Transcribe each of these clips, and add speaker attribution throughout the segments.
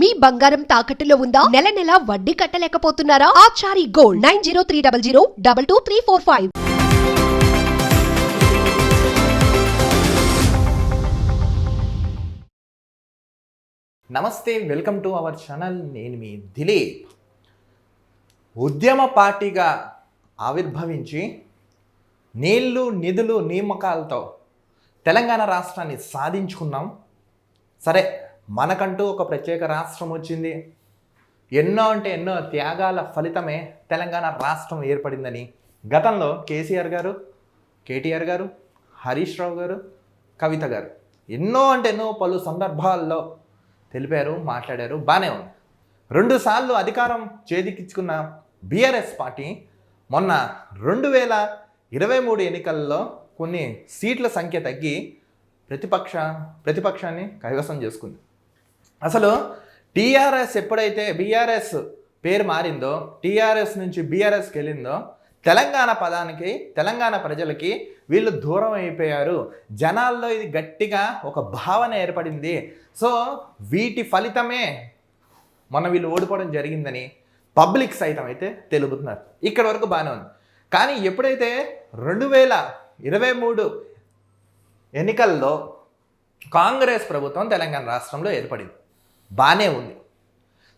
Speaker 1: మీ బంగారం తాకట్టులో ఉందా? నెల నెల వడ్డీ కట్టలేకపోతున్నారా? ఆచారి గోల్డ్ 9030022345.
Speaker 2: నమస్తే, వెల్కమ్ టు అవర్ ఛానల్. నేను మీ దిలీప్. ఉద్యమ పార్టీగా ఆవిర్భవించి నీళ్లు నిధులు నియామకాలతో తెలంగాణ రాష్ట్రాన్ని సాధించుకున్నాం. సరే, మనకంటూ ఒక ప్రత్యేక రాష్ట్రం వచ్చింది. ఎన్నో అంటే ఎన్నో త్యాగాల ఫలితమే తెలంగాణ రాష్ట్రం ఏర్పడిందని గతంలో కేసీఆర్ గారు, కేటీఆర్ గారు, హరీష్ రావు గారు, కవిత గారు ఎన్నో అంటే ఎన్నో పలు సందర్భాల్లో తెలిపారు, మాట్లాడారు. బాగానే ఉంది. 2 సార్లు అధికారం చేజిక్కించుకున్న బీఆర్ఎస్ పార్టీ మొన్న 2023 ఎన్నికల్లో కొన్ని సీట్ల సంఖ్య తగ్గి ప్రతిపక్షాన్ని కైవసం చేసుకుంది. అసలు టీఆర్ఎస్ ఎప్పుడైతే బీఆర్ఎస్ పేరు మారిందో, టీఆర్ఎస్ నుంచి బీఆర్ఎస్కి వెళ్ళిందో, తెలంగాణ పదానికి, తెలంగాణ ప్రజలకి వీళ్ళు దూరం అయిపోయారు. జనాల్లో ఇది గట్టిగా ఒక భావన ఏర్పడింది. సో వీటి ఫలితమే మొన్న వీళ్ళు ఓడిపోవడం జరిగిందని పబ్లిక్ సైతం అయితే తెలుపుతున్నారు. ఇక్కడ వరకు బాగానే ఉంది. కానీ ఎప్పుడైతే 2023 ఎన్నికల్లో కాంగ్రెస్ ప్రభుత్వం తెలంగాణ రాష్ట్రంలో ఏర్పడింది, బాగానే ఉంది.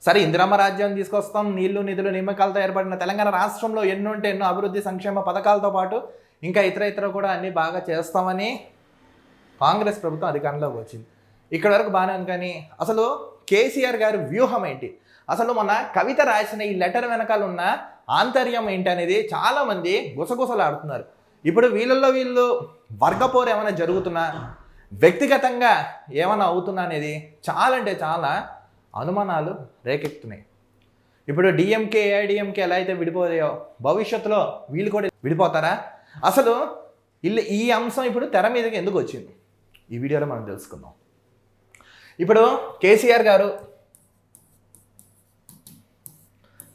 Speaker 2: సరే, ఇందిరమ్మ రాజ్యం తీసుకొస్తాం, నీళ్లు నిధులు నియామకాలతో ఏర్పడిన తెలంగాణ రాష్ట్రంలో ఎన్నో అంటే ఎన్నో అభివృద్ధి సంక్షేమ పథకాలతో పాటు ఇంకా ఇతర కూడా అన్నీ బాగా చేస్తామని కాంగ్రెస్ ప్రభుత్వం అధికారంలోకి వచ్చింది. ఇక్కడ వరకు బాగానే ఉంది. కానీ అసలు కేసీఆర్ గారి వ్యూహం ఏంటి, అసలు మొన్న కవిత రాసిన ఈ లెటర్ వెనకాల ఉన్న ఆంతర్యం ఏంటి అనేది చాలామంది గుసగుసలాడుతున్నారు. ఇప్పుడు వీళ్ళు వర్గపోరు ఏమైనా జరుగుతున్నా, వ్యక్తిగతంగా ఏమైనా అవుతున్నా అనేది చాలా అంటే చాలా అనుమానాలు రేకెత్తుతున్నాయి. ఇప్పుడు డిఎంకే ఏఐడిఎంకే ఎలా అయితే విడిపోయాయో భవిష్యత్తులో వీళ్ళు కూడా విడిపోతారా? అసలు ఈ అంశం ఇప్పుడు తెర మీదకి ఎందుకు వచ్చింది ఈ వీడియోలో మనం తెలుసుకుందాం. ఇప్పుడు కేసీఆర్ గారు,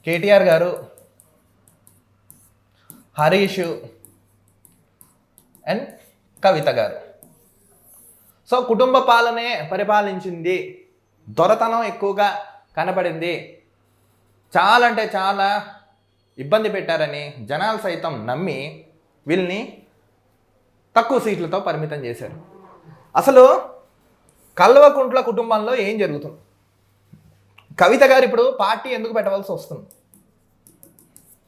Speaker 2: కేటీఆర్ గారు, హరీష్ అండ్ కవిత గారు, సో కుటుంబ పాలనే పరిపాలించింది, దొరతనం ఎక్కువగా కనపడింది, చాలా అంటే చాలా ఇబ్బంది పెట్టారని జనాలు సైతం నమ్మి వీళ్ళని తక్కువ సీట్లతో పరిమితం చేశారు. అసలు కల్వకుంట్ల కుటుంబంలో ఏం జరుగుతుంది? కవిత గారు ఇప్పుడు పార్టీ ఎందుకు పెట్టవలసి వస్తుంది?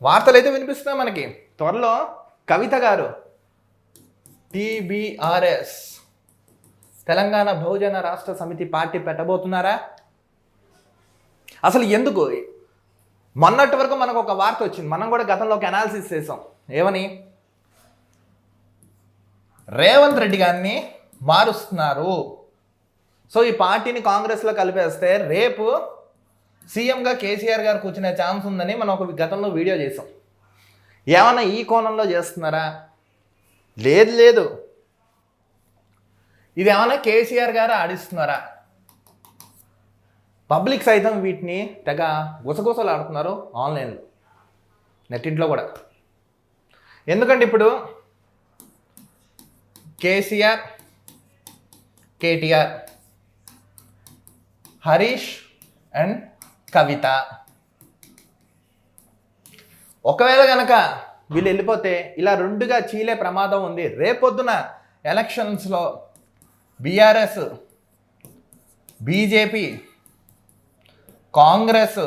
Speaker 2: వార్తలు అయితే వినిపిస్తున్నాయి మనకి. త్వరలో కవిత గారు టీబీఆర్ఎస్ తెలంగాణ బహుజన రాష్ట్ర సమితి పార్టీ పెట్టబోతున్నారా? అసలు ఎందుకు? మొన్నటి వరకు మనకు ఒక వార్త వచ్చింది, మనం కూడా గతంలో ఒక అనాలిసిస్ చేసాం. ఏమని? రేవంత్ రెడ్డి గారిని మారుస్తున్నారు, సో ఈ పార్టీని కాంగ్రెస్లో కలిపేస్తే రేపు సీఎంగా కేసీఆర్ గారు కూర్చునే ఛాన్స్ ఉందని మనం ఒక గతంలో వీడియో చేసాం. ఏమన్నా ఈ కోణంలో చేస్తున్నారా? లేదు. ఇది ఏమన్నా కేసీఆర్ గారు ఆడిస్తున్నారా? పబ్లిక్ సైతం వీటిని తెగ గుసగుసలు ఆడుతున్నారు ఆన్లైన్లో, నెట్టింట్లో కూడా. ఎందుకంటే ఇప్పుడు కేసీఆర్, కేటీఆర్, హరీష్ అండ్ కవిత, ఒకవేళ కనుక వీళ్ళు వెళ్ళిపోతే ఇలా 2గా చీలే ప్రమాదం ఉంది. రేపొద్దున ఎలక్షన్స్లో బీఆర్ఎస్, బీజేపీ, కాంగ్రెస్,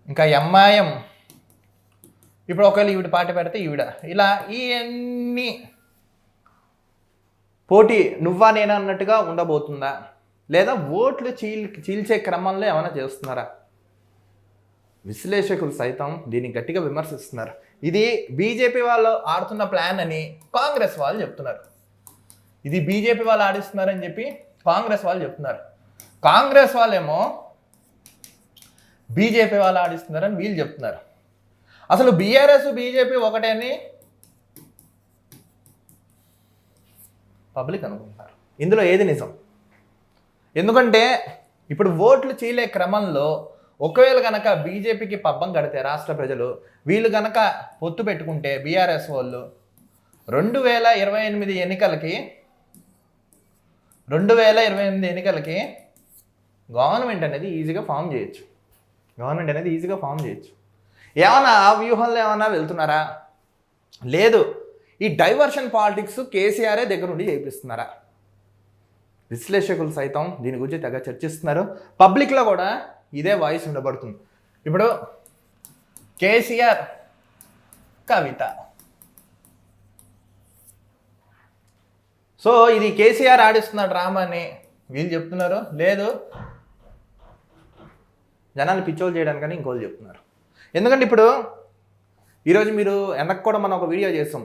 Speaker 2: ఇంకా ఎంఐఎం, ఇప్పుడు ఒకవేళ ఈవిడ పార్టీ పెడితే ఈవిడ, ఇలా ఇవన్నీ పోటీ నువ్వా నేనా అన్నట్టుగా ఉండబోతుందా? లేదా ఓట్లు చీల్చే క్రమంలో ఏమైనా చేస్తున్నారా? విశ్లేషకులు సైతం దీన్ని గట్టిగా విమర్శిస్తున్నారు. ఇది బీజేపీ వాళ్ళు ఆడుతున్న ప్లాన్ అని కాంగ్రెస్ వాళ్ళు చెప్తున్నారు. ఇది బీజేపీ వాళ్ళు ఆడిస్తున్నారని చెప్పి కాంగ్రెస్ వాళ్ళు చెప్తున్నారు. కాంగ్రెస్ వాళ్ళేమో బీజేపీ వాళ్ళు ఆడిస్తున్నారని వీళ్ళు చెప్తున్నారు. అసలు బీఆర్ఎస్ బీజేపీ ఒకటే అని పబ్లిక్ అనుకుంటున్నారు. ఇందులో ఏది నిజం? ఎందుకంటే ఇప్పుడు ఓట్లు చీలే క్రమంలో ఒకవేళ కనుక బీజేపీకి పబ్బం కడితే రాష్ట్ర ప్రజలు, వీళ్ళు కనుక పొత్తు పెట్టుకుంటే బీఆర్ఎస్ వాళ్ళు 2028 ఎన్నికలకి గవర్నమెంట్ అనేది ఈజీగా ఫామ్ చేయొచ్చు. ఏమన్నా ఆ వ్యూహంలో ఏమన్నా వెళ్తున్నారా? లేదు, ఈ డైవర్షన్ పాలిటిక్స్ కేసీఆరే దగ్గర నుండి చేయిస్తున్నారా? విశ్లేషకులు సైతం దీని గురించి తెగ చర్చిస్తున్నారు. పబ్లిక్లో కూడా ఇదే వాయిస్ ఉండబడుతుంది. ఇప్పుడు కేసీఆర్ కవిత, సో ఇది కేసీఆర్ ఆడిస్తున్న డ్రామాని వీళ్ళు చెప్తున్నారు, లేదు జనాలు పిచ్చోలు చేయడానికని ఇంకోళ్ళు చెప్తున్నారు. ఎందుకంటే ఇప్పుడు ఈరోజు మీరు వెనక్కి కూడా మనం ఒక వీడియో చేస్తాం.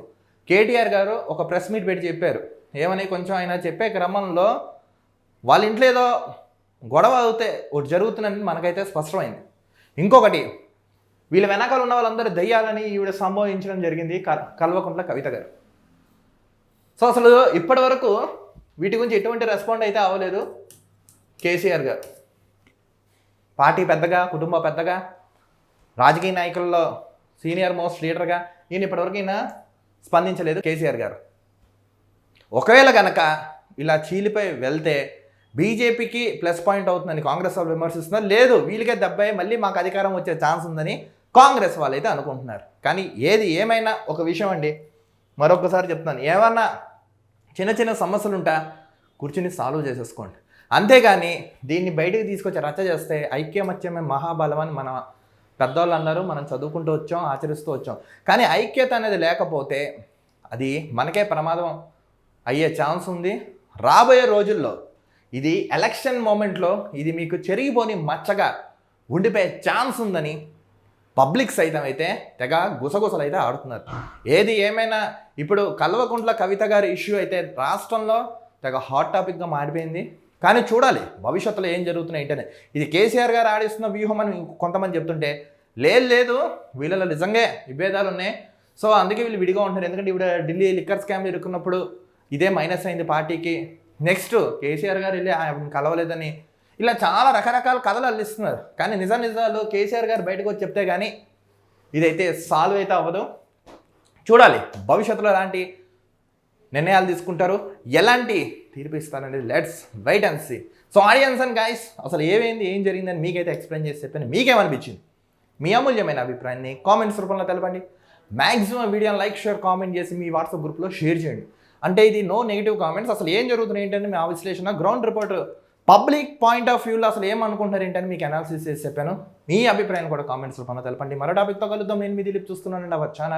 Speaker 2: కేటీఆర్ గారు ఒక ప్రెస్ మీట్ పెట్టి చెప్పారు. ఏమని కొంచెం ఆయన చెప్పే క్రమంలో వాళ్ళ ఇంట్లో ఏదో గొడవ అవుతే ఒకటి జరుగుతుందని మనకైతే స్పష్టమైంది. ఇంకొకటి, వీళ్ళ వెనకాల ఉన్న వాళ్ళందరూ దయ్యాలని ఈవిడ సంభవించడం జరిగింది కల్వకుంట్ల కవిత గారు. సో అసలు ఇప్పటి వరకు వీటి గురించి ఎటువంటి రెస్పాండ్ అయితే అవ్వలేదు కేసీఆర్ గారు. పార్టీ పెద్దగా, కుటుంబ పెద్దగా, రాజకీయ నాయకుల్లో సీనియర్ మోస్ట్ లీడర్గా ఈయన ఇప్పటివరకు ఈయన స్పందించలేదు కేసీఆర్ గారు. ఒకవేళ కనుక ఇలా చీలిపోయి వెళ్తే బీజేపీకి ప్లస్ పాయింట్ అవుతుందని కాంగ్రెస్ వాళ్ళు విమర్శిస్తున్నారు. లేదు, వీళ్ళకే దెబ్బై మళ్ళీ మాకు అధికారం వచ్చే ఛాన్స్ ఉందని కాంగ్రెస్ వాళ్ళు అయితే అనుకుంటున్నారు. కానీ ఏది ఏమైనా ఒక విషయం అండి, మరొకసారి చెప్తున్నాను, ఏమన్నా చిన్న చిన్న సమస్యలు ఉంటా కూర్చుని సాల్వ్ చేసేసుకోండి. అంతేగాని దీన్ని బయటికి తీసుకొచ్చి రచ్చ చేస్తే ఐక్యమత్యమే మహాబలం అని మన పెద్దవాళ్ళు అన్నారు. మనం చదువుకుంటూ వచ్చాం, ఆచరిస్తూ వచ్చాం. కానీ ఐక్యత అనేది లేకపోతే అది మనకే ప్రమాదం అయ్యే ఛాన్స్ ఉంది. రాబోయే రోజుల్లో ఇది ఎలక్షన్ మూమెంట్లో ఇది మీకు చెరిగిపోని మచ్చగా ఉండిపోయే ఛాన్స్ ఉందని పబ్లిక్ సైతం అయితే తెగ గుసగుసలు అయితే ఆడుతున్నారు. ఏది ఏమైనా ఇప్పుడు కల్వకుంట్ల కవిత గారి ఇష్యూ అయితే రాష్ట్రంలో తెగ హాట్ టాపిక్గా మారిపోయింది. కానీ చూడాలి భవిష్యత్తులో ఏం జరుగుతున్నాయి ఏంటనే. ఇది కేసీఆర్ గారు ఆడిస్తున్న వ్యూహం అని కొంతమంది చెప్తుంటే, లేదు వీళ్ళలో నిజంగా విభేదాలు ఉన్నాయి. సో అందుకే వీళ్ళు విడిగా ఉంటున్నారు. ఎందుకంటే ఇప్పుడు ఢిల్లీ లిక్కర్ స్కామ్లు ఇరుక్కున్నప్పుడు ఇదే మైనస్ అయింది పార్టీకి. నెక్స్ట్ కేసీఆర్ గారు వెళ్ళి ఆయన కలవలేదని ఇలా చాలా రకరకాల కథలు అల్లిస్తున్నారు. కానీ నిజాలు కేసీఆర్ గారు బయటకు వచ్చి చెప్తే కానీ ఇదైతే సాల్వ్ అయితే అవ్వదు. చూడాలి భవిష్యత్తులో ఎలాంటి నిర్ణయాలు తీసుకుంటారు, ఎలాంటి తీర్పు ఇస్తారనేది let's wait and see. So audience and guys, అసలు ఏం జరిగిందని మీకైతే ఎక్స్ప్లెయిన్ చేసి చెప్పాను. మీకేమనిపించింది? మీ అమూల్యమైన అభిప్రాయాన్ని కామెంట్స్ రూపంలో తెలపండి. మ్యాక్సిమం వీడియోని లైక్, షేర్, కామెంట్ చేసి మీ వాట్సాప్ గ్రూప్లో షేర్ చేయండి. అంటే ఇది నో నెగిటివ్ కామెంట్స్, అసలు ఏం జరుగుతుంది ఏంటంటే మీ ఆ విశ్లేషణ, ground report, public point of వ్యూలో అసలు ఏమనుకుంటున్నారు ఏంటని మీకు అనాలిసిస్ చేసి చెప్పాను. మీ అభిప్రాయాన్ని కూడా కామెంట్స్ రూపంలో తెలపండి. మరో టాపిక్తో కలుద్దాం. నేను మీ దిలీప్, చూస్తున్నానండి అవర్ ఛానల్